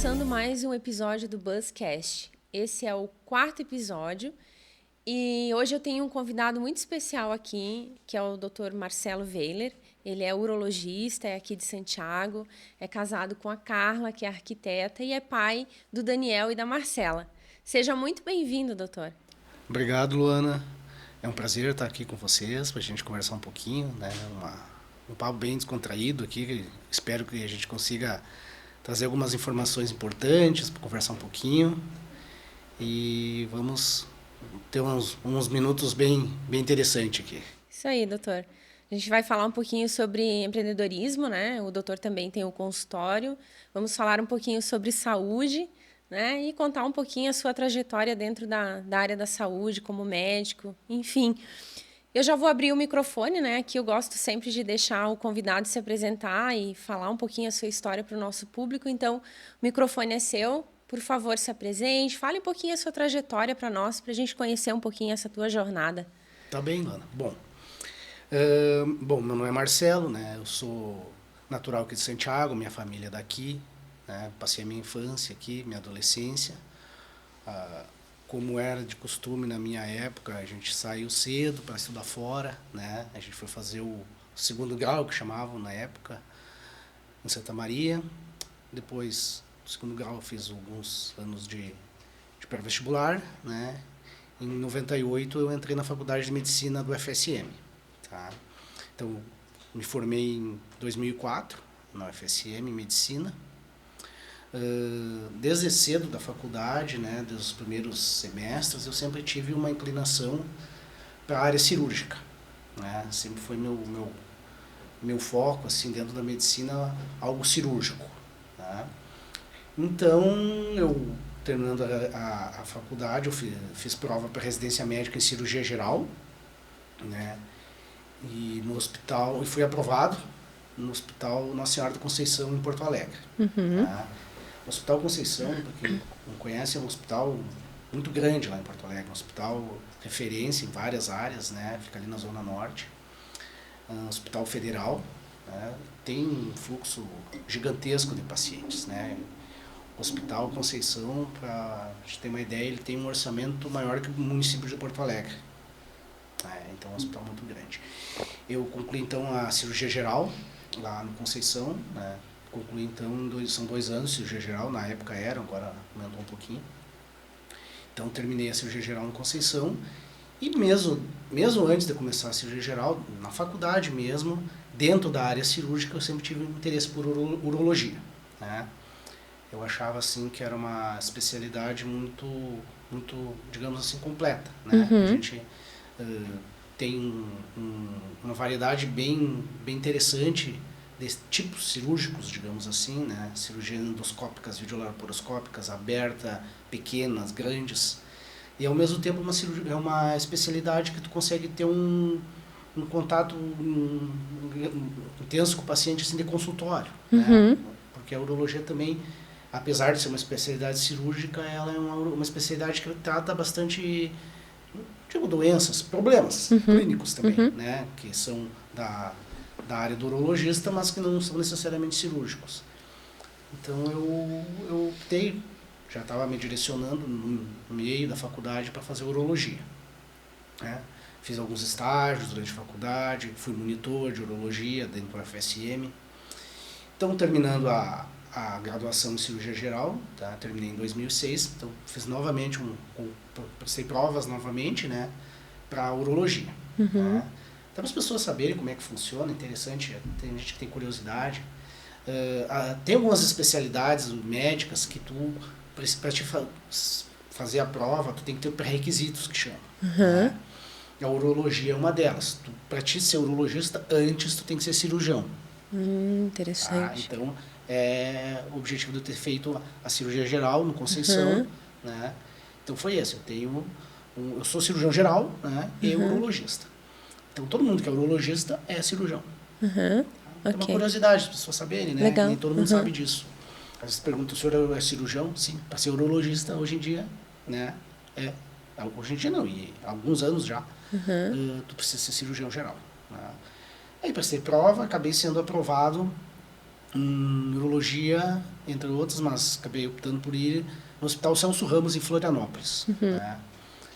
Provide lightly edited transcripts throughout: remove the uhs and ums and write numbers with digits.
começando mais um episódio do Buzzcast. Esse é o 4º episódio e hoje eu tenho um convidado muito especial aqui, que é o Dr. Marcelo Weiler. Ele é urologista, é aqui de Santiago, é casado com a Carla, que é arquiteta, e é pai do Daniel e da Marcela. Seja muito bem-vindo, doutor. Obrigado, Luana. É um prazer estar aqui com vocês para a gente conversar um pouquinho, né? Um papo bem descontraído aqui. Espero que a gente consiga trazer algumas informações importantes para conversar um pouquinho. E vamos ter uns minutos bem interessantes aqui. Isso aí, doutor. A gente vai falar um pouquinho sobre empreendedorismo, né? O doutor também tem o consultório. Vamos falar um pouquinho sobre saúde, né? E contar um pouquinho a sua trajetória dentro da área da saúde, como médico, enfim. Eu já vou abrir o microfone, né? Aqui eu gosto sempre de deixar o convidado se apresentar e falar um pouquinho a sua história para o nosso público. Então, o microfone é seu. Por favor, se apresente, fale um pouquinho a sua trajetória para nós, para a gente conhecer um pouquinho essa tua jornada. Tá bem, Luana? Bom, meu nome é Marcelo, né? Eu sou natural aqui de Santiago, minha família é daqui, né? Passei a minha infância aqui, minha adolescência. Como era de costume na minha época, a gente saiu cedo para estudar fora, né? A gente foi fazer o segundo grau, que chamavam na época, em Santa Maria. Depois, do segundo grau, eu fiz alguns anos de pré-vestibular, né? Em 98, eu entrei na faculdade de medicina do FSM. Tá? Então, me formei em 2004 na UFSM, em medicina. Desde cedo da faculdade, né, dos primeiros semestres, eu sempre tive uma inclinação para a área cirúrgica. Né? Sempre foi meu foco, assim, dentro da medicina, algo cirúrgico. Tá? Então, eu, terminando a faculdade, eu fiz prova para residência médica em cirurgia geral, né? E no hospital, e fui aprovado no Hospital Nossa Senhora da Conceição, em Porto Alegre. Uhum. Tá? O Hospital Conceição, para quem não conhece, é um hospital muito grande lá em Porto Alegre, um hospital referência em várias áreas, né? Fica ali na Zona Norte, um hospital federal, né? Tem um fluxo gigantesco de pacientes, né? O Hospital Conceição, para a gente ter uma ideia, ele tem um orçamento maior que o município de Porto Alegre. Então é um hospital muito grande. Eu concluí então a cirurgia geral lá no Conceição, né? Concluí então, são 2 anos de cirurgia geral, na época era, agora aumentou um pouquinho. Então terminei a cirurgia geral no Conceição e mesmo antes de começar a cirurgia geral, na faculdade mesmo, dentro da área cirúrgica, eu sempre tive um interesse por urologia, né? Eu achava assim que era uma especialidade muito, digamos assim, completa, né? Uhum. A gente tem uma variedade bem interessante de tipos cirúrgicos, digamos assim, né? Cirurgia endoscópicas, videolaparoscópicas, aberta, pequenas, grandes. E ao mesmo tempo é uma especialidade que tu consegue ter um contato intenso com o paciente assim, de consultório. Uhum. Né? Porque a urologia também, apesar de ser uma especialidade cirúrgica, ela é uma especialidade que trata bastante, doenças, problemas clínicos também, né? Que são da área do urologista, mas que não são necessariamente cirúrgicos. Então eu optei, já estava me direcionando no meio da faculdade para fazer urologia. Né? Fiz alguns estágios durante a faculdade, fui monitor de urologia dentro do FSM. Então, terminando a graduação em cirurgia geral, tá? Terminei em 2006, então fiz novamente, prestei provas novamente, né, para urologia. Uhum. Tá? Então, para as pessoas saberem como é que funciona, interessante, tem gente que tem curiosidade. Tem algumas especialidades médicas que para te fazer a prova, tu tem que ter pré-requisitos, que chama. Uhum. Né? A urologia é uma delas. Para te ser urologista, antes tu tem que ser cirurgião. Interessante. Tá? Então, o objetivo de eu ter feito a cirurgia geral no Conceição, né? Então foi esse, eu sou cirurgião geral, né? E urologista. Então todo mundo que é urologista é cirurgião. É uma curiosidade as pessoas saberem, né? Legal. Nem todo mundo sabe disso. Às vezes perguntam, o senhor é cirurgião? Sim, para ser urologista hoje em dia, né? Hoje em dia não, e há alguns anos já, tu precisa ser cirurgião geral. Né? Aí prestei prova, acabei sendo aprovado em urologia entre outros, mas acabei optando por ir no Hospital Celso Ramos, em Florianópolis. Né?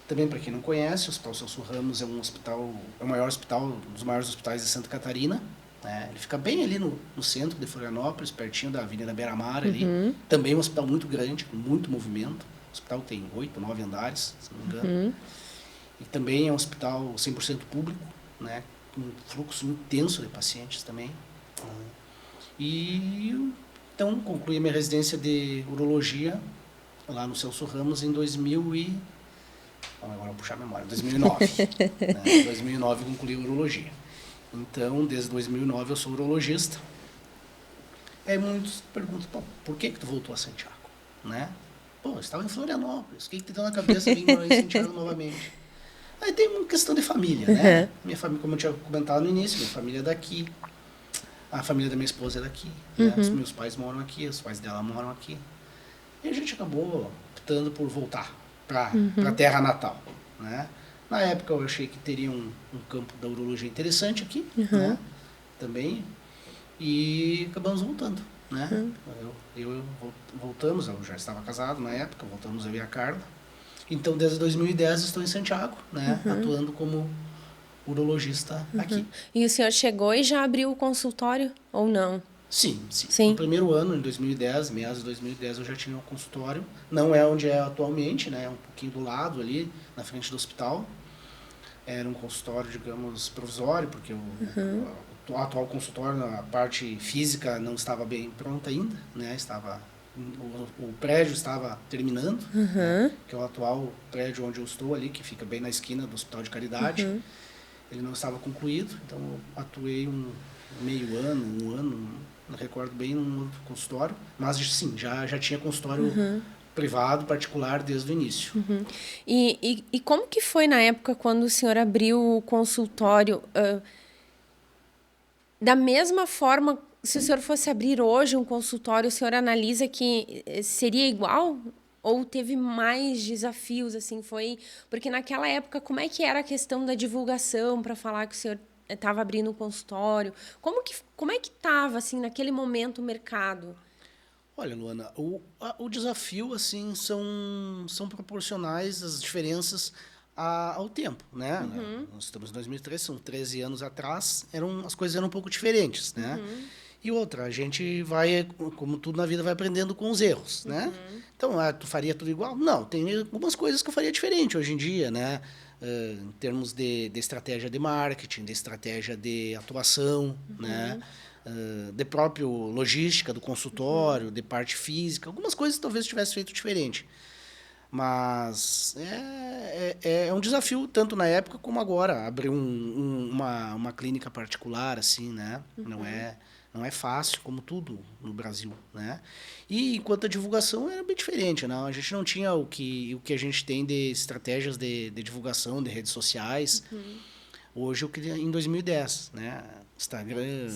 Também, para quem não conhece, o Hospital Celso Ramos é um hospital, é o maior hospital, um dos maiores hospitais de Santa Catarina. Né? Ele fica bem ali no centro de Florianópolis, pertinho da Avenida Beira-Mar. Ali. Também é um hospital muito grande, com muito movimento. O hospital tem 8, 9 andares, se não me engano. E também é um hospital 100% público, né? Com um fluxo intenso de pacientes também. E então concluí a minha residência de urologia lá no Celso Ramos em 2000 e... Agora eu vou puxar a memória, 2009. Né? Em 2009 eu concluí a urologia. Então, desde 2009 eu sou urologista. Aí muitos perguntam, por que tu voltou a Santiago? Né? Pô, eu estava em Florianópolis, o que te deu na cabeça vir morar em Santiago novamente? Aí tem uma questão de família, né? Minha família, como eu tinha comentado no início, minha família é daqui. A família da minha esposa é daqui. Né? Os meus pais moram aqui, os pais dela moram aqui. E a gente acabou optando por voltar para a terra natal, né? Na época eu achei que teria um campo da urologia interessante aqui, né? Também, e acabamos voltando, né? Voltamos, eu já estava casado na época, voltamos eu e a Carla. Então, desde 2010 estou em Santiago, né? Atuando como urologista aqui. E o senhor chegou e já abriu o consultório ou não? Sim. No primeiro ano, em 2010, meados de 2010, eu já tinha um consultório. Não é onde é atualmente, né? Um pouquinho do lado ali, na frente do hospital. Era um consultório, digamos, provisório, porque o atual consultório, a parte física não estava bem pronta ainda, né? O prédio estava terminando, né? Que é o atual prédio onde eu estou ali, que fica bem na esquina do Hospital de Caridade. Ele não estava concluído, então eu atuei um ano, não recordo bem, num outro consultório, mas sim, já tinha consultório privado, particular, desde o início. E como que foi na época quando o senhor abriu o consultório? Da mesma forma, se o senhor fosse abrir hoje um consultório, o senhor analisa que seria igual? Ou teve mais desafios, assim, foi... Porque naquela época, como é que era a questão da divulgação para falar que o senhor estava abrindo um consultório? Como é que estava, assim, naquele momento o mercado? Olha, Luana, o desafio, assim, são proporcionais as diferenças ao tempo, né? Nós estamos em 2003, são 13 anos atrás, as coisas eram um pouco diferentes, né? E outra, a gente vai, como tudo na vida, vai aprendendo com os erros, né? Então, tu faria tudo igual? Não, tem algumas coisas que eu faria diferente hoje em dia, né? Em termos de estratégia de marketing, de estratégia de atuação, né? De próprio logística do consultório, de parte física, algumas coisas talvez eu tivesse feito diferente. Mas é um desafio, tanto na época como agora, abrir uma clínica particular, assim, né? Não é fácil, como tudo no Brasil, né? E enquanto a divulgação era bem diferente, não? A gente não tinha o que a gente tem de estratégias de divulgação, de redes sociais. Hoje, em 2010, né? Instagram,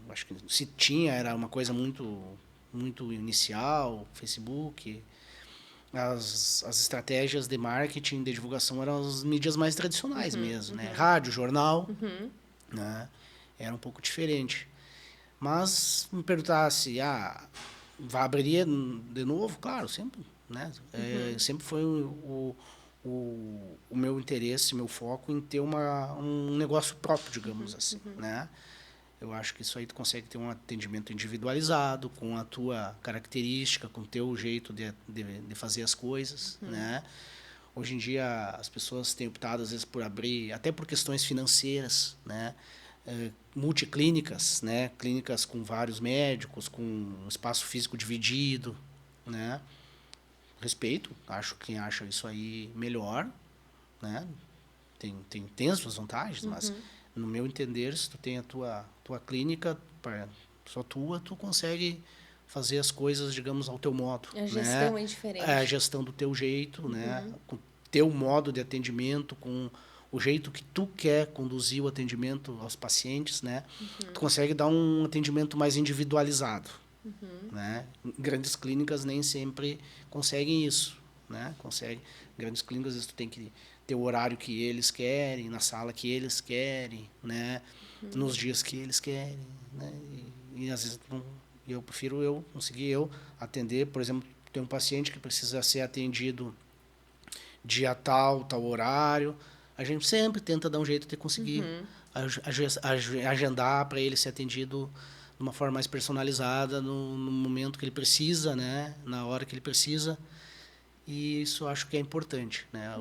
acho que se tinha, era uma coisa muito, muito inicial, Facebook. As estratégias de marketing, de divulgação, eram as mídias mais tradicionais mesmo, né? Rádio, jornal, né? Era um pouco diferente. Mas me perguntasse, abriria de novo? Claro, sempre, né? Sempre foi o meu interesse, meu foco em ter um negócio próprio, digamos assim, né? Eu acho que isso aí tu consegue ter um atendimento individualizado, com a tua característica, com o teu jeito de fazer as coisas, né? Hoje em dia as pessoas têm optado às vezes por abrir, até por questões financeiras, né? Multiclínicas, né? Clínicas com vários médicos, com um espaço físico dividido, né? Respeito, acho que quem acha isso aí melhor, né? Tem as suas vantagens, mas no meu entender, se tu tem a tua clínica, só tu consegue fazer as coisas, digamos, ao teu modo. A gestão é diferente. A gestão do teu jeito, né? Com o teu modo de atendimento, com o jeito que tu quer conduzir o atendimento aos pacientes, né? Tu consegue dar um atendimento mais individualizado. Né? Grandes clínicas nem sempre conseguem isso, né? Grandes clínicas, às vezes tu tem que ter o horário que eles querem, na sala que eles querem, né? Nos dias que eles querem, né? E às vezes E eu prefiro conseguir atender. Por exemplo, tem um paciente que precisa ser atendido dia tal horário. A gente sempre tenta dar um jeito de conseguir agendar para ele ser atendido de uma forma mais personalizada no momento que ele precisa, né? Na hora que ele precisa. E isso eu acho que é importante, né?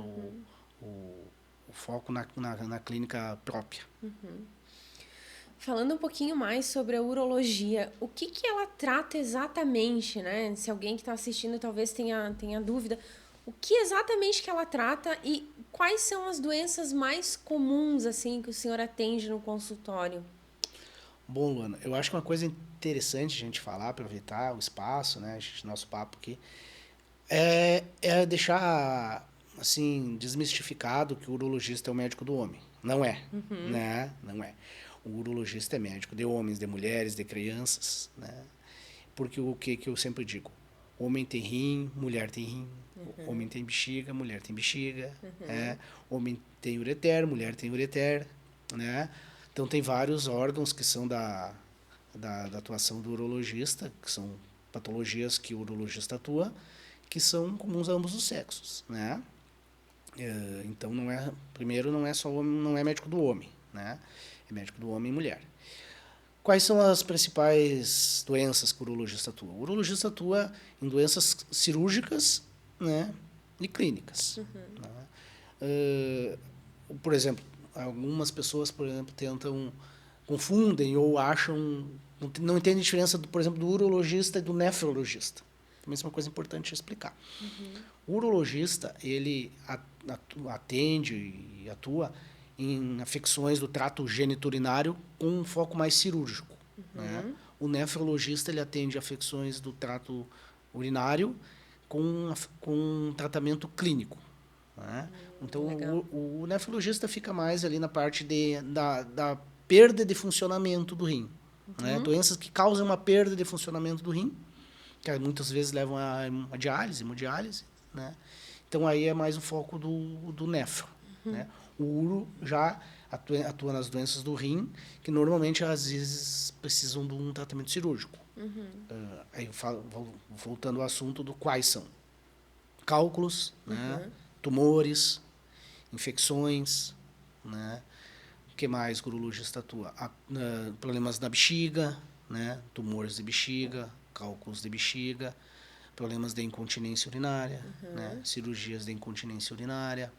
O foco na clínica própria. Falando um pouquinho mais sobre a urologia, o que ela trata exatamente, né? Se alguém que está assistindo talvez tenha dúvida, o que exatamente que ela trata e quais são as doenças mais comuns assim que o senhor atende no consultório? Bom, Luana, eu acho que uma coisa interessante a gente falar, aproveitar o espaço, né, nosso papo aqui, é deixar assim desmistificado que o urologista é o médico do homem. Não é, né? Não é. O urologista é médico de homens, de mulheres, de crianças, né? Porque o que eu sempre digo, homem tem rim, mulher tem rim, homem tem bexiga, mulher tem bexiga, né? Homem tem ureter, mulher tem ureter, né? Então tem vários órgãos que são da atuação do urologista, que são patologias que o urologista atua, que são comuns a ambos os sexos, né? Então primeiro não é só homem, não é médico do homem, né? É médico do homem e mulher. Quais são as principais doenças que o urologista atua? O urologista atua em doenças cirúrgicas, né, e clínicas. Né? Por exemplo, algumas pessoas, por exemplo, confundem ou acham, não entendem a diferença, por exemplo, do urologista e do nefrologista. Também isso é uma coisa importante explicar. O urologista, ele atende e atua em afecções do trato geniturinário com um foco mais cirúrgico. Né? O nefrologista, ele atende afecções do trato urinário com um tratamento clínico. Né? Então, o nefrologista fica mais ali na parte da perda de funcionamento do rim. Né? Doenças que causam uma perda de funcionamento do rim, que muitas vezes levam a diálise, hemodiálise. Né? Então, aí é mais o foco do nefro. Né? O uro já atua nas doenças do rim, que normalmente, às vezes, precisam de um tratamento cirúrgico. Aí, voltando ao assunto do quais são. Cálculos, né? Tumores, infecções, né? O que mais o urologista atua? Problemas da bexiga, né? Tumores de bexiga, cálculos de bexiga, problemas de incontinência urinária, né? Cirurgias de incontinência urinária.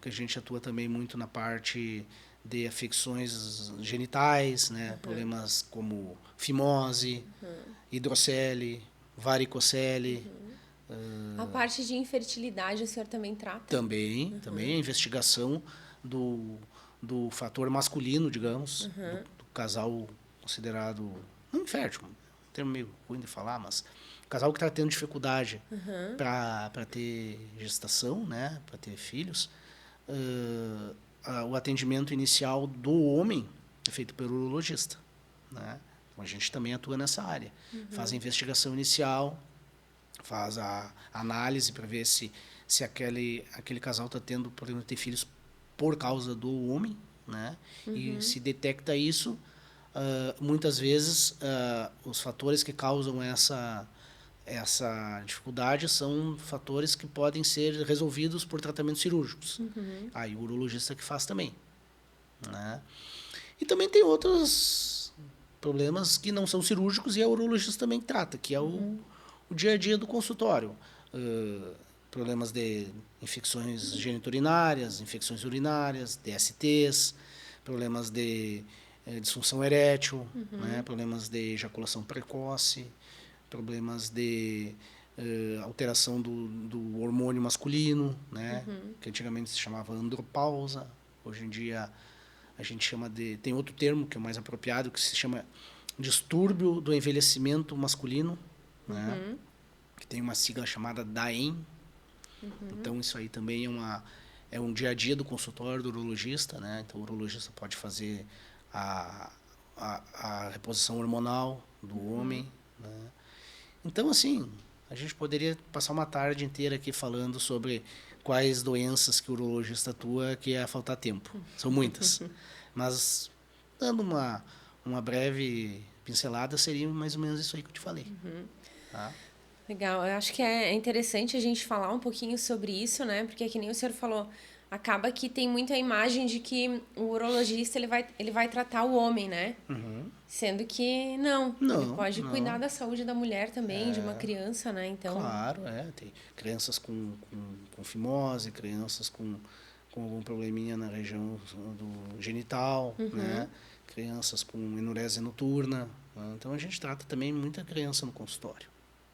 Que a gente atua também muito na parte de afecções genitais, né? Problemas como fimose, hidrocele, varicocele. A parte de infertilidade o senhor também trata? Também a investigação do fator masculino, digamos, do casal considerado não infértil, um termo meio ruim de falar, mas casal que está tendo dificuldade para ter gestação, né, para ter filhos. O atendimento inicial do homem é feito pelo urologista. Né? Então, a gente também atua nessa área. Faz a investigação inicial, faz a análise para ver se aquele casal está tendo problema de ter filhos por causa do homem. Né? E se detecta isso, muitas vezes os fatores que causam essa dificuldade são fatores que podem ser resolvidos por tratamentos cirúrgicos. Aí o urologista que faz também. Né? E também tem outros problemas que não são cirúrgicos e é o urologista também que trata, que é o dia a dia do consultório. Problemas de infecções geniturinárias, infecções urinárias, DSTs, problemas de disfunção erétil, né? Problemas de ejaculação precoce, problemas de alteração do hormônio masculino, né? Que antigamente se chamava andropausa, hoje em dia a gente chama tem outro termo que é mais apropriado, que se chama distúrbio do envelhecimento masculino, né? Que tem uma sigla chamada DAEM. Então isso aí também é um dia a dia do consultório do urologista, né? Então o urologista pode fazer a reposição hormonal do homem, né? Então, assim, a gente poderia passar uma tarde inteira aqui falando sobre quais doenças que o urologista atua, que ia faltar tempo. São muitas. Mas, dando uma breve pincelada seria mais ou menos isso aí que eu te falei. Tá? Legal, eu acho que é interessante a gente falar um pouquinho sobre isso, né? Porque, que nem o senhor falou, acaba que tem muita imagem de que o urologista ele vai tratar o homem, né? Sendo que não, ele Não, pode cuidar não. da saúde da mulher também, de uma criança, né? Então, Claro, tem crianças com fimose, crianças com algum probleminha na região do genital, né? Crianças com enurese noturna. Né? Então a gente trata também muita criança no consultório.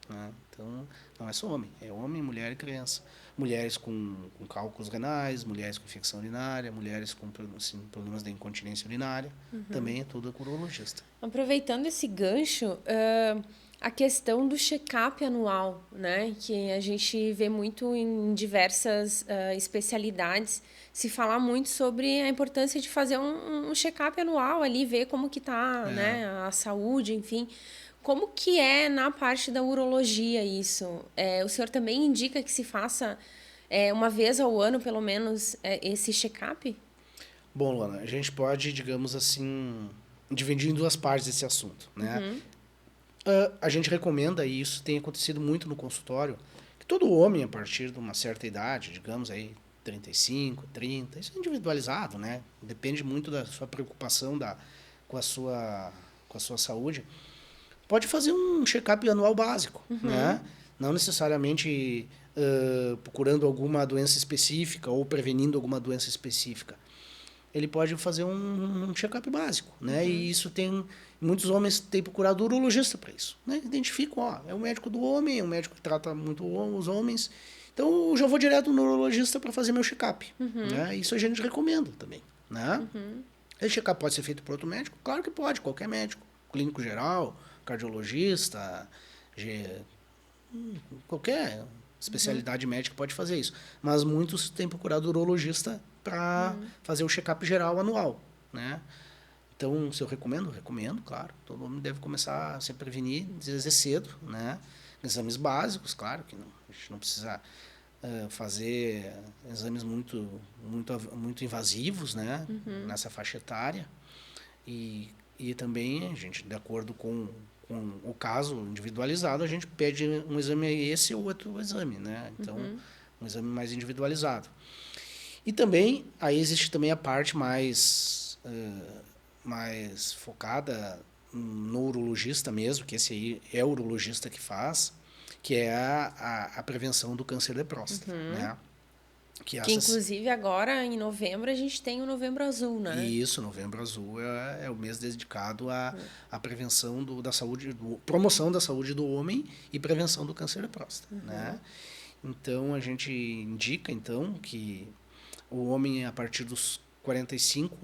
Né? Então não é só homem, mulher e criança. Mulheres com cálculos renais, mulheres com infecção urinária, mulheres com assim, problemas de incontinência urinária, também é tudo com urologista. aproveitando esse gancho, a questão do check-up anual, né? Que a gente vê muito em diversas especialidades, se falar muito sobre a importância de fazer um check-up anual ali, ver como que tá, né, a saúde, enfim. Como que é na parte da urologia isso? O senhor também indica que se faça uma vez ao ano, pelo menos, esse check-up? Bom, Luana, a gente pode, digamos assim, dividir em duas partes esse assunto, né? A gente recomenda, e isso tem acontecido muito no consultório, que todo homem, a partir de uma certa idade, digamos aí 35, 30, isso é individualizado, né? Depende muito da sua preocupação com, a sua, com a sua saúde, pode fazer um check-up anual básico, né? Não necessariamente procurando alguma doença específica ou prevenindo alguma doença específica. Ele pode fazer um check-up básico, né? E isso muitos homens têm procurado urologista para isso, né? Identificam, é o médico do homem, é um médico que trata muito os homens, então eu já vou direto no urologista para fazer meu check-up, né? Isso a gente recomenda também, né? Esse check-up pode ser feito por outro médico? Claro que pode, qualquer médico, clínico geral, cardiologista, qualquer especialidade médica pode fazer isso. Mas muitos têm procurado urologista para fazer o check-up geral anual, né? Então, se eu recomendo, recomendo, claro. Todo mundo deve começar a se prevenir desde cedo, né? Exames básicos, claro, que a gente não precisa fazer exames muito invasivos, né? Nessa faixa etária. E também, a gente, de acordo com o caso individualizado, a gente pede um exame esse ou outro exame, né? Então, um exame mais individualizado. E também, aí existe também a parte mais focada no urologista mesmo, que esse aí é o urologista que faz, que é a prevenção do câncer de próstata, né? Que inclusive agora, em novembro, a gente tem o Novembro Azul, né? Isso, Novembro Azul é o mês dedicado à prevenção da saúde, promoção da saúde do homem e prevenção do câncer de próstata, né? Então, a gente indica, então, que o homem, a partir dos 45,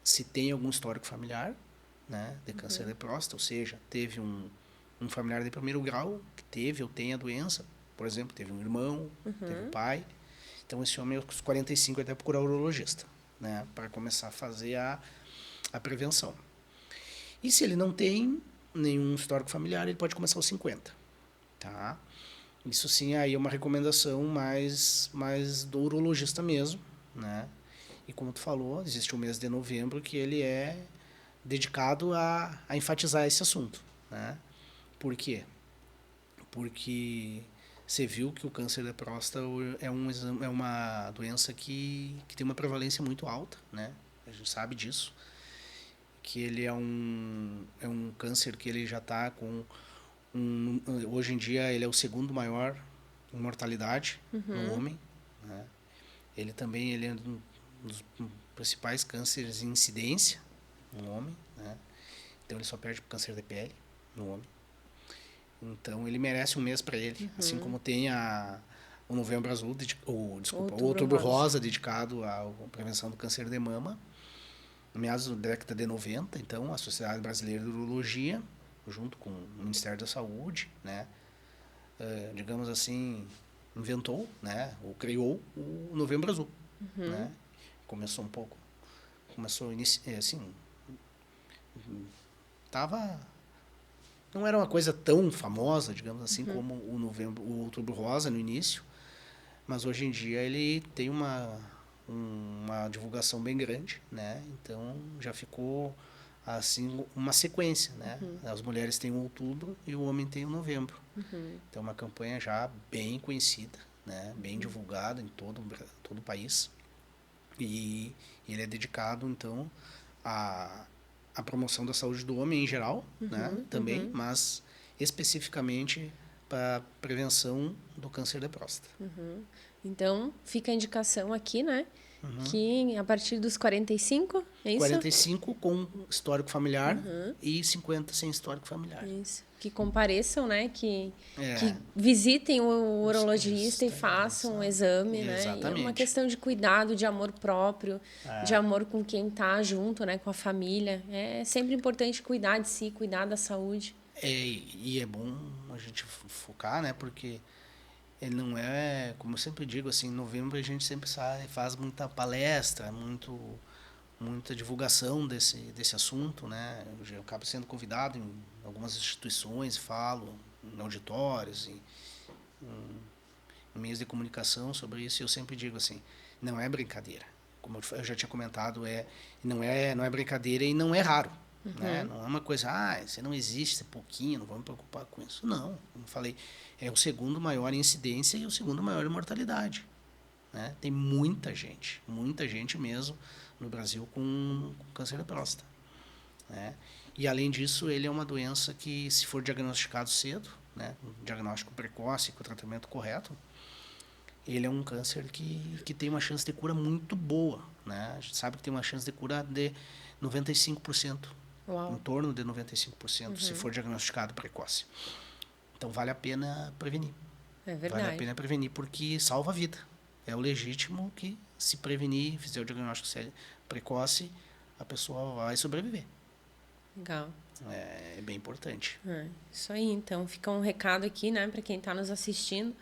se tem algum histórico familiar, né, de câncer de próstata, ou seja, teve um familiar de primeiro grau que teve ou tem a doença, por exemplo, teve um irmão, teve um pai. Então, esse homem, aos 45, ele deve procurar o urologista, né, para começar a fazer a prevenção. E se ele não tem nenhum histórico familiar, ele pode começar aos 50. Tá? Isso sim, aí é uma recomendação mais do urologista mesmo, né? E como tu falou, existe o mês de novembro que ele é dedicado a enfatizar esse assunto, né? Por quê? Porque você viu que o câncer da próstata é uma doença que tem uma prevalência muito alta, né? A gente sabe disso. Que ele é um câncer que ele já está com... hoje em dia ele é o segundo maior em mortalidade no homem, né? Ele é um dos principais cânceres em incidência no homem, né? Então ele só perde para câncer de pele no homem. Então ele merece um mês para ele, assim como tem o Novembro Azul, o Outubro Rosa dedicado à prevenção do câncer de mama, no meados da década de 90. Então a Sociedade Brasileira de Urologia, junto com o Ministério da Saúde, né, digamos assim, inventou, né, ou criou o Novembro Azul, né? Começou assim, não era uma coisa tão famosa, digamos assim, como o Outubro Rosa no início, mas hoje em dia ele tem uma divulgação bem grande, né? Então já ficou assim, uma sequência, né? As mulheres têm o outubro e o homem tem o novembro. Então, é uma campanha já bem conhecida, né? Bem divulgada em todo o país. E ele é dedicado, então, à promoção da saúde do homem em geral, né? Também, mas especificamente para prevenção do câncer de próstata. Então, fica a indicação aqui, né? Que a partir dos 45, é isso? 45 com histórico familiar e 50 sem histórico familiar. Isso. Que compareçam, né? Que visitem o urologista e façam um exame, né? Exatamente. E é uma questão de cuidado, de amor próprio, de amor com quem tá junto, né? Com a família. É sempre importante cuidar de si, cuidar da saúde. E é bom a gente focar, né? Porque ele não é, como eu sempre digo, assim, em novembro a gente sempre faz muita palestra, muita divulgação desse assunto, né? Eu acabo sendo convidado em algumas instituições, falo em auditórios, em meios de comunicação sobre isso, e eu sempre digo assim, não é brincadeira. Como eu já tinha comentado, não é brincadeira e não é raro. Né? Não é uma coisa, você não existe, é pouquinho, não vamos me preocupar com isso. Não, como eu falei, é o segundo maior incidência e o segundo maior mortalidade. Né? Tem muita gente mesmo no Brasil com câncer de próstata. Né? E, além disso, ele é uma doença que, se for diagnosticado cedo, né, um diagnóstico precoce, com o tratamento correto, ele é um câncer que tem uma chance de cura muito boa. Né? A gente sabe que tem uma chance de cura de 95%. Uau. Em torno de 95%, se for diagnosticado precoce. Então, vale a pena prevenir. É verdade. Vale a pena prevenir porque salva a vida. É o legítimo que, se prevenir, fizer o diagnóstico precoce, a pessoa vai sobreviver. Legal. É bem importante. Isso aí, então. Fica um recado aqui, né, para quem está nos assistindo.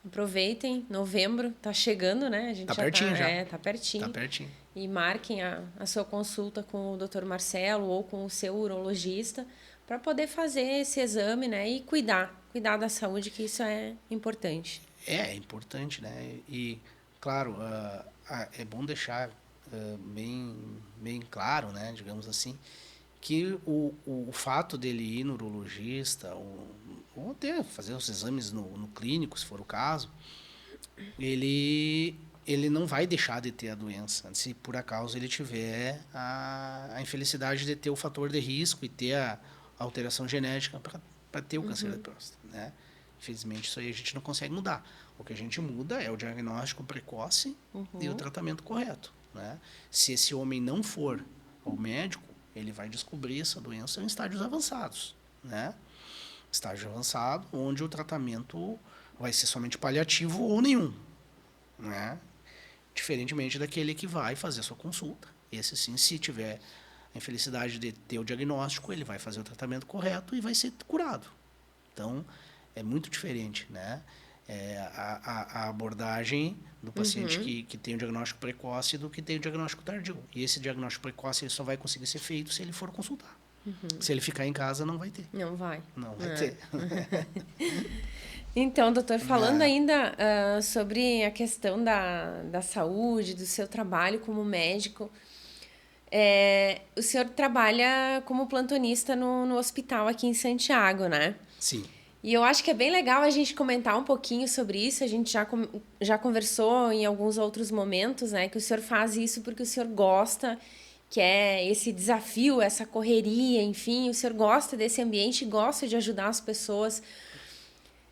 Aproveitem, novembro tá chegando, né? A gente tá pertinho já. Tá pertinho. Tá pertinho. E marquem a sua consulta com o Dr. Marcelo ou com o seu urologista para poder fazer esse exame, né? E cuidar da saúde, que isso é importante. É importante, né? E, claro, é bom deixar bem claro, né? Digamos assim, que o fato dele ir no urologista ou até fazer os exames no clínico, se for o caso, ele não vai deixar de ter a doença, se por acaso ele tiver a infelicidade de ter o fator de risco e ter a alteração genética para ter o câncer de próstata. Né? Infelizmente, isso aí a gente não consegue mudar. O que a gente muda é o diagnóstico precoce e o tratamento correto. Né? Se esse homem não for ao médico, ele vai descobrir essa doença em estágios avançados. Né? Estágio avançado, onde o tratamento vai ser somente paliativo ou nenhum. Né? Diferentemente daquele que vai fazer a sua consulta. Esse sim, se tiver a infelicidade de ter o diagnóstico, ele vai fazer o tratamento correto e vai ser curado. Então, é muito diferente, né? A abordagem do paciente que tem o diagnóstico precoce do que tem o diagnóstico tardio. E esse diagnóstico precoce ele só vai conseguir ser feito se ele for consultar. Se ele ficar em casa, não vai ter. Não vai. Não vai ter. Então, doutor, falando ainda sobre a questão da saúde, do seu trabalho como médico, o senhor trabalha como plantonista no hospital aqui em Santiago, né? Sim. E eu acho que é bem legal a gente comentar um pouquinho sobre isso. A gente já conversou em alguns outros momentos, né? Que o senhor faz isso porque o senhor gosta, que é esse desafio, essa correria, enfim. O senhor gosta desse ambiente e gosta de ajudar as pessoas.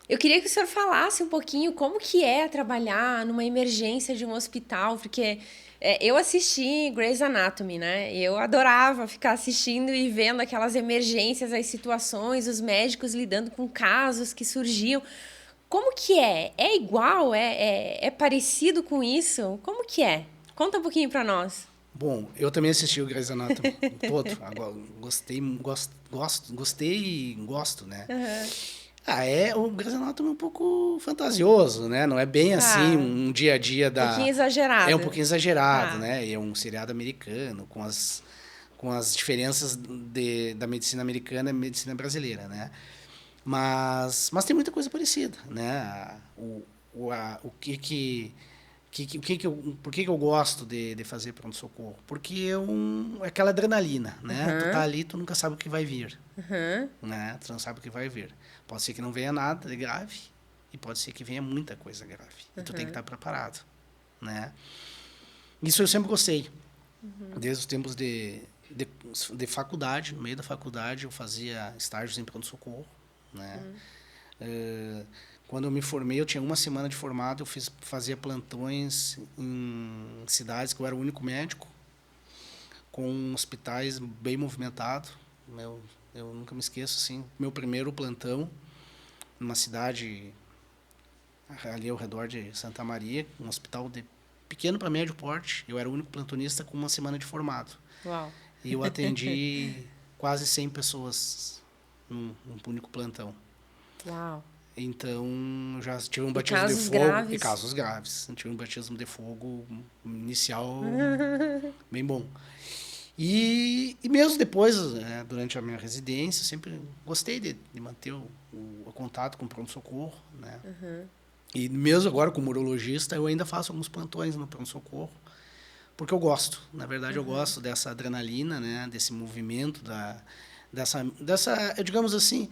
Eu queria que o senhor falasse um pouquinho como que é trabalhar numa emergência de um hospital, porque eu assisti Grey's Anatomy, né? Eu adorava ficar assistindo e vendo aquelas emergências, as situações, os médicos lidando com casos que surgiam. Como que é? É igual? É parecido com isso? Como que é? Conta um pouquinho para nós. Bom, eu também assisti o Grey's Anatomy todo. Agora, gostei e gosto, né? O Grey's Anatomy é um pouco fantasioso, né? Não é bem assim um dia a dia da... Um pouquinho exagerado. É um pouquinho exagerado, né? É um seriado americano com as diferenças da medicina americana e medicina brasileira, né? Mas tem muita coisa parecida, né? O que Por que eu gosto de fazer pronto-socorro? Porque é aquela adrenalina, né? Tu tá ali, tu nunca sabe o que vai vir. Né? Tu não sabe o que vai vir. Pode ser que não venha nada de grave e pode ser que venha muita coisa grave. E tu tem que estar preparado, né? Isso eu sempre gostei. Desde os tempos de faculdade, no meio da faculdade eu fazia estágios em pronto-socorro, né? Quando eu me formei, eu tinha uma semana de formado, fazia plantões em cidades que eu era o único médico, com hospitais bem movimentados. Eu nunca me esqueço, assim, meu primeiro plantão numa cidade ali ao redor de Santa Maria, um hospital de pequeno para médio porte. Eu era o único plantonista com uma semana de formado. Uau. E eu atendi quase 100 pessoas num único plantão. Uau. Então, eu já tive um batismo de fogo. Graves. E casos graves. Eu tive um batismo de fogo inicial bem bom. E mesmo depois, durante a minha residência, eu sempre gostei de manter o contato com o pronto-socorro, né? E mesmo agora, como urologista, eu ainda faço alguns plantões no pronto-socorro, porque eu gosto. Na verdade, eu gosto dessa adrenalina, né? Desse movimento, dessa, digamos assim,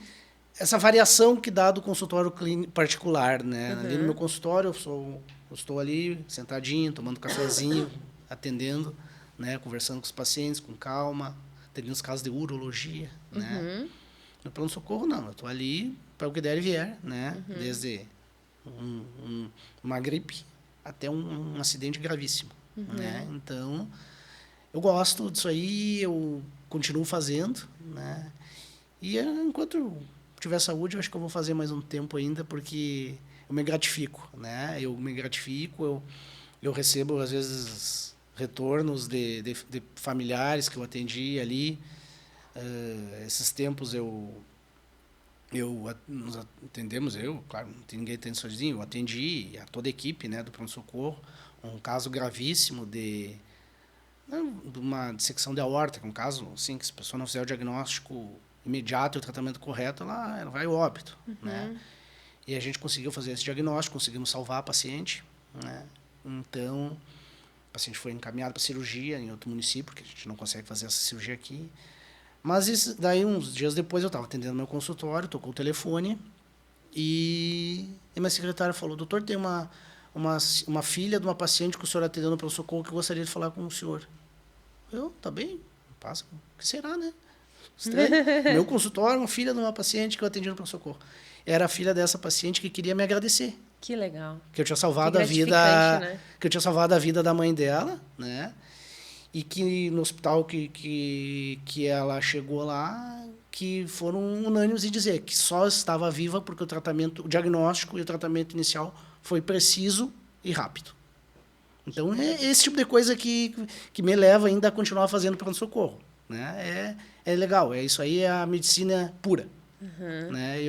essa variação que dá do consultório clínico particular, né? Ali no meu consultório, eu estou ali sentadinho, tomando cafezinho, atendendo, né? Conversando com os pacientes com calma, atendendo os casos de urologia, né? No pronto-socorro, não. Eu estou ali para o que der e vier, né? Desde uma gripe até um acidente gravíssimo, né? Então, eu gosto disso aí, eu continuo fazendo, né? E enquanto eu tiver saúde, eu acho que eu vou fazer mais um tempo ainda, porque eu me gratifico, né? Eu recebo, às vezes, retornos de familiares que eu atendi ali. Esses tempos nós atendemos, claro, não tem ninguém atendendo sozinho, eu atendi a toda a equipe, né, do pronto-socorro, um caso gravíssimo de uma dissecção de aorta, que é um caso assim, que se a pessoa não fizer o diagnóstico imediato e o tratamento correto, ela vai ao óbito, né? E a gente conseguiu fazer esse diagnóstico, conseguimos salvar a paciente, né? Então, o paciente foi encaminhado para cirurgia em outro município, porque a gente não consegue fazer essa cirurgia aqui. Mas daí, uns dias depois, eu estava atendendo meu consultório, tocou o telefone e minha secretária falou: doutor, tem uma filha de uma paciente que o senhor atendeu no pronto-socorro que eu gostaria de falar com o senhor. Tá bem, passa. O que será, né? Estranho. Meu consultório, uma filha de uma paciente que eu atendi no pronto-socorro. Era a filha dessa paciente que queria me agradecer. Que legal. Que eu tinha salvado a vida, né? Que eu tinha salvado a vida da mãe dela, né? E que no hospital que ela chegou lá, que foram unânimes em dizer que só estava viva porque o diagnóstico e o tratamento inicial foi preciso e rápido. Então, é esse tipo de coisa que me leva ainda a continuar fazendo pronto-socorro, né? É legal, isso aí é a medicina pura, né?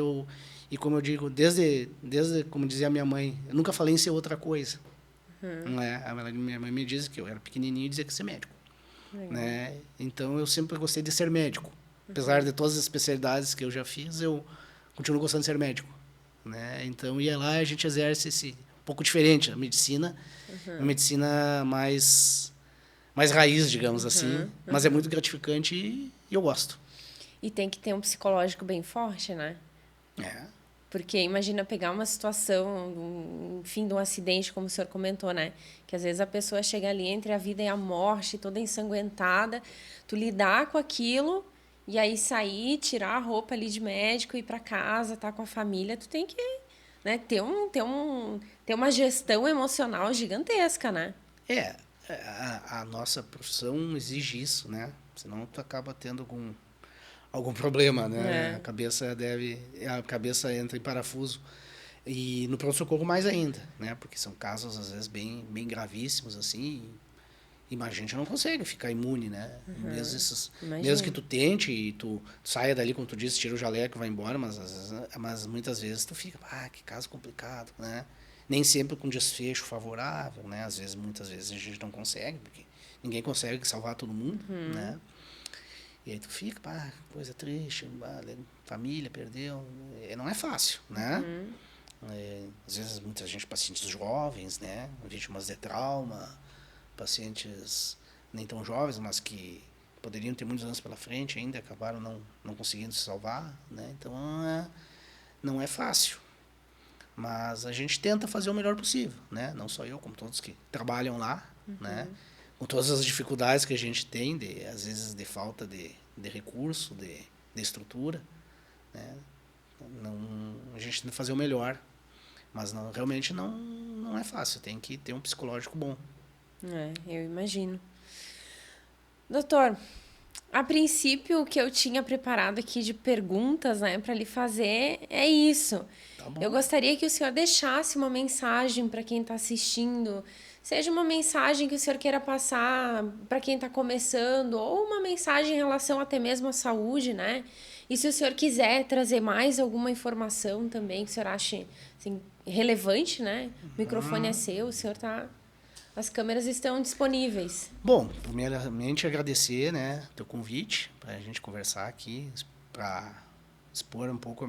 E como eu digo, desde como dizia a minha mãe, eu nunca falei em ser outra coisa. Né? Minha mãe me disse que eu era pequenininho e dizia que ia ser médico. Né? Então, eu sempre gostei de ser médico. Apesar de todas as especialidades que eu já fiz, eu continuo gostando de ser médico. Né? Então, ia lá e a gente exerce esse um pouco diferente, a medicina, uma medicina mais raiz, digamos assim, mas é muito gratificante e eu gosto. E tem que ter um psicológico bem forte, né? Porque imagina pegar uma situação, enfim, de um acidente, como o senhor comentou, né? Que às vezes a pessoa chega ali entre a vida e a morte, toda ensanguentada, tu lidar com aquilo e aí sair, tirar a roupa ali de médico, ir para casa, tá com a família, tu tem que, né, ter uma gestão emocional gigantesca, né? A nossa profissão exige isso, né? Senão tu acaba tendo algum problema, né? A cabeça entra em parafuso. E no pronto-socorro mais ainda, né? Porque são casos, às vezes, bem gravíssimos, assim, e a gente não consegue ficar imune, né? Mesmo que tu tente e tu saia dali, como tu disse, tira o jaleco e vai embora, mas muitas vezes tu fica, que caso complicado, né? Nem sempre com desfecho favorável, né? Muitas vezes a gente não consegue, porque ninguém consegue salvar todo mundo, né? E aí tu fica, coisa triste, família perdeu. Não é fácil, né? Às vezes, muita gente, pacientes jovens, né? Vítimas de trauma, pacientes nem tão jovens, mas que poderiam ter muitos anos pela frente ainda, acabaram não conseguindo se salvar, né? Então, não é fácil. Mas a gente tenta fazer o melhor possível, né? Não só eu, como todos que trabalham lá, né? Com todas as dificuldades que a gente tem, às vezes de falta de recurso, de estrutura, né? A gente tenta fazer o melhor, mas realmente não é fácil, tem que ter um psicológico bom. Eu imagino. Doutor, a princípio, o que eu tinha preparado aqui de perguntas, né, para lhe fazer é isso. Tá bom. Eu gostaria que o senhor deixasse uma mensagem para quem está assistindo, seja uma mensagem que o senhor queira passar para quem está começando, ou uma mensagem em relação até mesmo à saúde, né? E se o senhor quiser trazer mais alguma informação também que o senhor ache assim, relevante, né? O microfone é seu, o senhor tá... As câmeras estão disponíveis. Bom, primeiramente agradecer, né, teu convite para a gente conversar aqui, para expor um pouco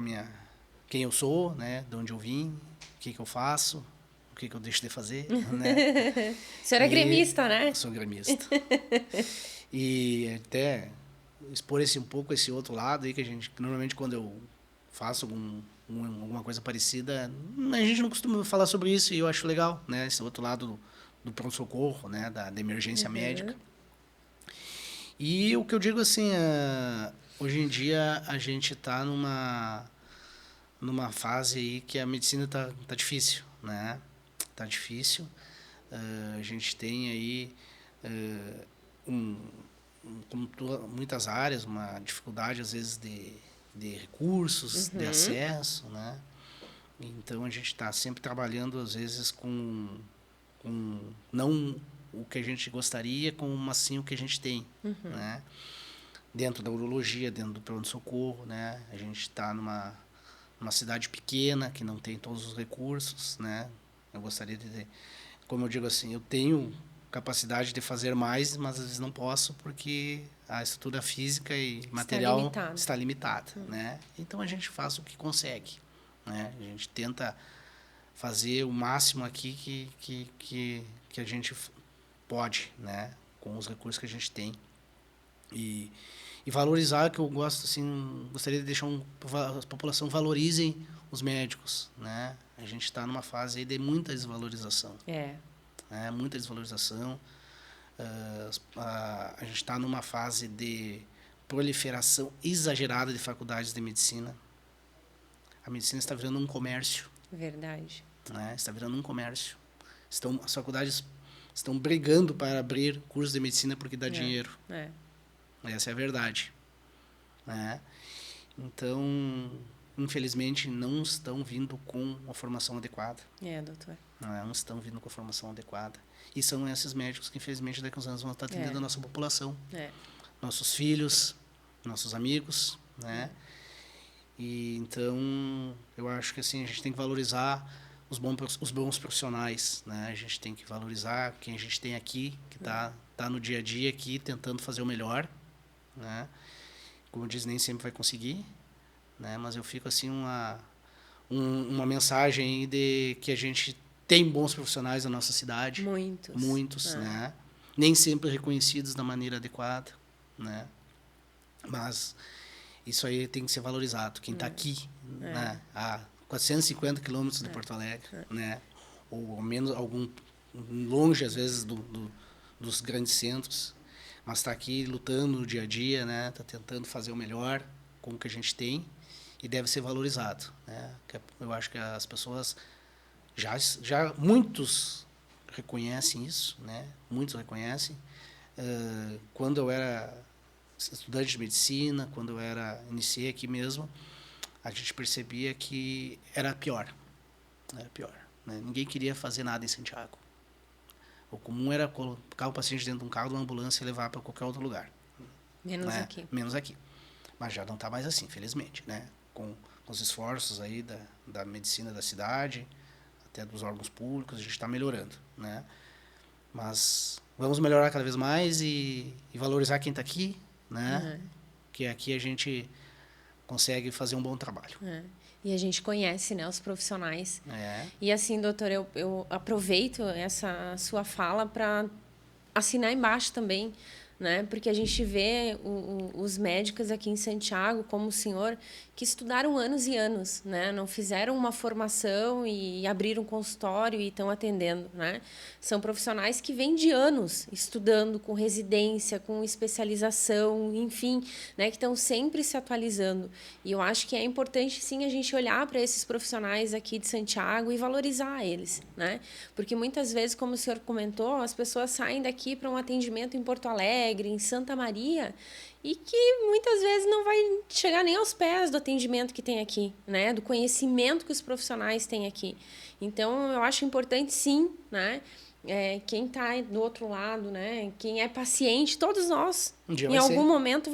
quem eu sou, né, de onde eu vim, o que eu faço, o que eu deixo de fazer, né? O senhor é gremista, né? Sou gremista. E até expor um pouco esse outro lado aí que normalmente quando eu faço alguma coisa parecida, a gente não costuma falar sobre isso e eu acho legal, né, esse outro lado do pronto-socorro, né, da emergência médica. E o que eu digo assim, hoje em dia a gente está numa fase aí que a medicina tá difícil, né? Tá difícil. A gente tem aí, como muitas áreas, uma dificuldade às vezes de recursos, de acesso, né? Então a gente está sempre trabalhando às vezes com não o que a gente gostaria, mas sim o que a gente tem, né? Dentro da urologia, dentro do pronto-socorro, né? A gente está numa cidade pequena que não tem todos os recursos, né? Eu gostaria de ter, como eu digo assim, eu tenho capacidade de fazer mais, mas às vezes não posso porque a estrutura física e material está limitada, né? Então a gente faz o que consegue, né? A gente tenta fazer o máximo aqui que a gente pode, né, com os recursos que a gente tem e valorizar, que eu gosto assim, gostaria de deixar a população valorizem os médicos, né? A gente está numa fase aí de muita desvalorização, muita desvalorização. A gente está numa fase de proliferação exagerada de faculdades de medicina. A medicina está virando um comércio. Verdade. Né? Está virando um comércio. As faculdades estão brigando para abrir cursos de medicina porque dá dinheiro. Essa é a verdade. Né? Então, infelizmente, não estão vindo com uma formação adequada. Doutor. Não estão vindo com a formação adequada. E são esses médicos que, infelizmente, daqui a uns anos vão estar atendendo a nossa população. Nossos filhos, nossos amigos, né? E então, eu acho que assim, a gente tem que valorizar os bons profissionais, né? A gente tem que valorizar quem a gente tem aqui, que tá no dia a dia aqui, tentando fazer o melhor, né? Como eu disse, nem sempre vai conseguir, né? Mas eu fico assim, uma mensagem aí de que a gente tem bons profissionais na nossa cidade. Muitos, né? Nem sempre reconhecidos da maneira adequada, né? Mas isso aí tem que ser valorizado. Quem está aqui, né, a 450 quilômetros de Porto Alegre, né, ou ao menos longe, às vezes, dos grandes centros, mas está aqui lutando no dia a dia, né, está tentando fazer o melhor com o que a gente tem e deve ser valorizado. Né? Eu acho que as pessoas já muitos reconhecem isso, né, muitos reconhecem. Quando eu era estudante de medicina, quando eu iniciei aqui mesmo, a gente percebia que era pior. Era pior. Né? Ninguém queria fazer nada em Santiago. O comum era colocar o paciente dentro de um carro, de uma ambulância e levar para qualquer outro lugar. Menos aqui. Mas já não está mais assim, felizmente. Né? Com os esforços aí da medicina da cidade, até dos órgãos públicos, a gente está melhorando. Né? Mas vamos melhorar cada vez mais e valorizar quem está aqui, né? Que aqui a gente consegue fazer um bom trabalho. E a gente conhece, né, os profissionais. É. E assim, doutor, eu aproveito essa sua fala para assinar embaixo também, né? Porque a gente vê os médicos aqui em Santiago, como o senhor, que estudaram anos e anos, né? Não fizeram uma formação e abriram um consultório e estão atendendo, né? São profissionais que vêm de anos estudando, com residência, com especialização, enfim, né? Que estão sempre se atualizando. E eu acho que é importante, sim, a gente olhar para esses profissionais aqui de Santiago e valorizar eles, né? Porque muitas vezes, como o senhor comentou, as pessoas saem daqui para um atendimento em Porto Alegre, em Santa Maria, e que muitas vezes não vai chegar nem aos pés do atendimento que tem aqui, né? Do conhecimento que os profissionais têm aqui. Então, eu acho importante, sim, né? Quem está do outro lado, né? Quem é paciente, todos nós, em algum momento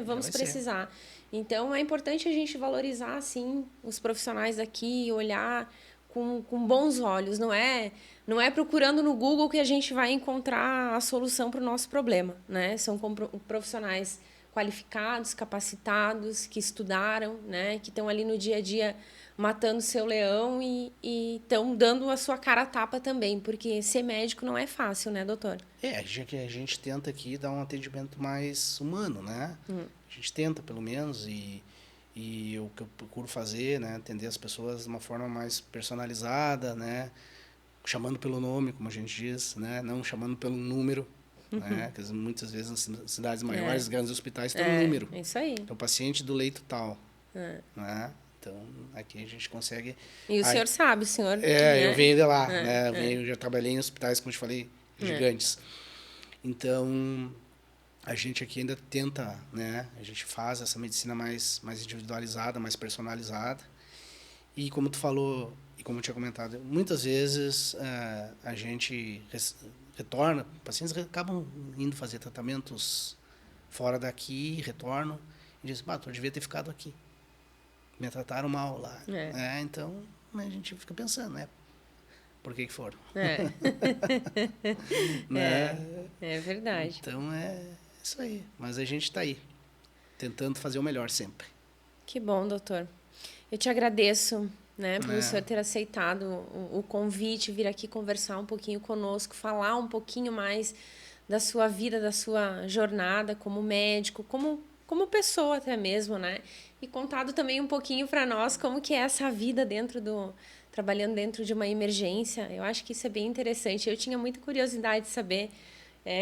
vamos precisar. Então, é importante a gente valorizar, sim, os profissionais daqui, olhar com bons olhos. Não é procurando no Google que a gente vai encontrar a solução para o nosso problema, né? São profissionais qualificados, capacitados, que estudaram, né? Que estão ali no dia a dia matando seu leão e estão dando a sua cara a tapa também, porque ser médico não é fácil, né, doutor? A gente tenta aqui dar um atendimento mais humano, né? A gente tenta, pelo menos, e o que eu procuro fazer, né, atender as pessoas de uma forma mais personalizada, né, chamando pelo nome, como a gente diz, né, não chamando pelo número, né, que muitas vezes nas cidades maiores, grandes hospitais, tem um número. É isso aí. Então, paciente do leito tal, né? Então, aqui a gente consegue... E o senhor sabe, o senhor... eu venho de lá, né, eu já trabalhei em hospitais, como eu te falei, gigantes. Então... A gente aqui ainda tenta, né? A gente faz essa medicina mais individualizada, mais personalizada. E como tu falou, e como eu tinha comentado, muitas vezes a gente retorna, pacientes acabam indo fazer tratamentos fora daqui, retornam e dizem, eu devia ter ficado aqui. Me trataram mal lá. Então, a gente fica pensando, né? Por que foram? É verdade. Então, isso aí, mas a gente está aí, tentando fazer o melhor sempre. Que bom, doutor. Eu te agradeço, né, por o senhor ter aceitado o convite, vir aqui conversar um pouquinho conosco, falar um pouquinho mais da sua vida, da sua jornada como médico, como pessoa até mesmo, né? E contado também um pouquinho para nós como que é essa vida trabalhando dentro de uma emergência. Eu acho que isso é bem interessante. Eu tinha muita curiosidade de saber.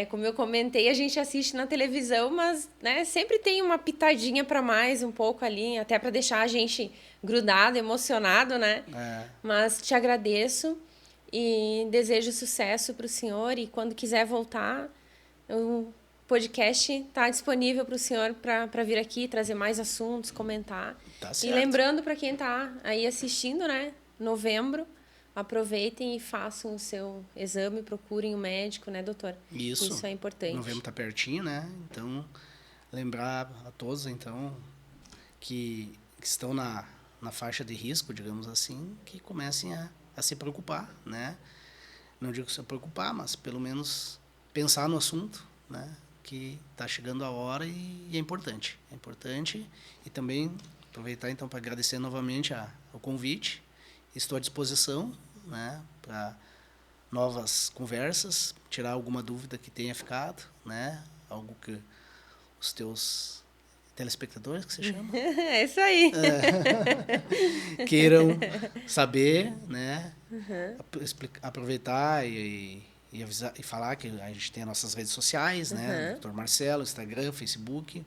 Como eu comentei, a gente assiste na televisão, mas, né, sempre tem uma pitadinha para mais um pouco ali, até para deixar a gente grudado, emocionado, né? Mas te agradeço e desejo sucesso para o senhor, e quando quiser voltar, o podcast está disponível para o senhor para vir aqui, trazer mais assuntos, comentar. Tá certo. E lembrando para quem está aí assistindo, né, novembro, aproveitem e façam o seu exame, procurem o médico, né, doutor? Isso é importante. Novembro está pertinho, né? Então, lembrar a todos, então, que estão na faixa de risco, digamos assim, que comecem a se preocupar, né? Não digo se preocupar, mas pelo menos pensar no assunto, né? Que está chegando a hora e é importante. É importante, e também aproveitar, então, para agradecer novamente o convite. Estou à disposição, né, para novas conversas, tirar alguma dúvida que tenha ficado, né, algo que os teus telespectadores, que se chama? É isso aí. Queiram saber, né, aproveitar e avisar, e falar que a gente tem as nossas redes sociais, né, Dr. Marcelo, Instagram, Facebook,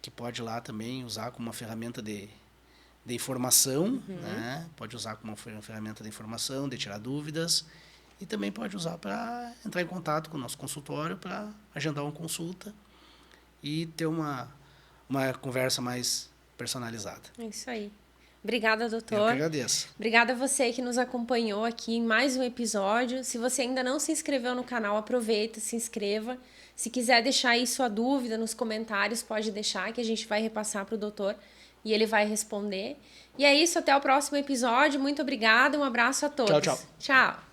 que pode lá também usar como uma ferramenta de informação, né? Pode usar como uma ferramenta de informação, de tirar dúvidas, e também pode usar para entrar em contato com o nosso consultório para agendar uma consulta e ter uma conversa mais personalizada. É isso aí. Obrigada, doutor. Eu que agradeço. Obrigada a você que nos acompanhou aqui em mais um episódio. Se você ainda não se inscreveu no canal, aproveita, se inscreva. Se quiser deixar aí sua dúvida nos comentários, pode deixar, que a gente vai repassar para o doutor e ele vai responder. E é isso, até o próximo episódio. Muito obrigada, um abraço a todos. Tchau, tchau. Tchau.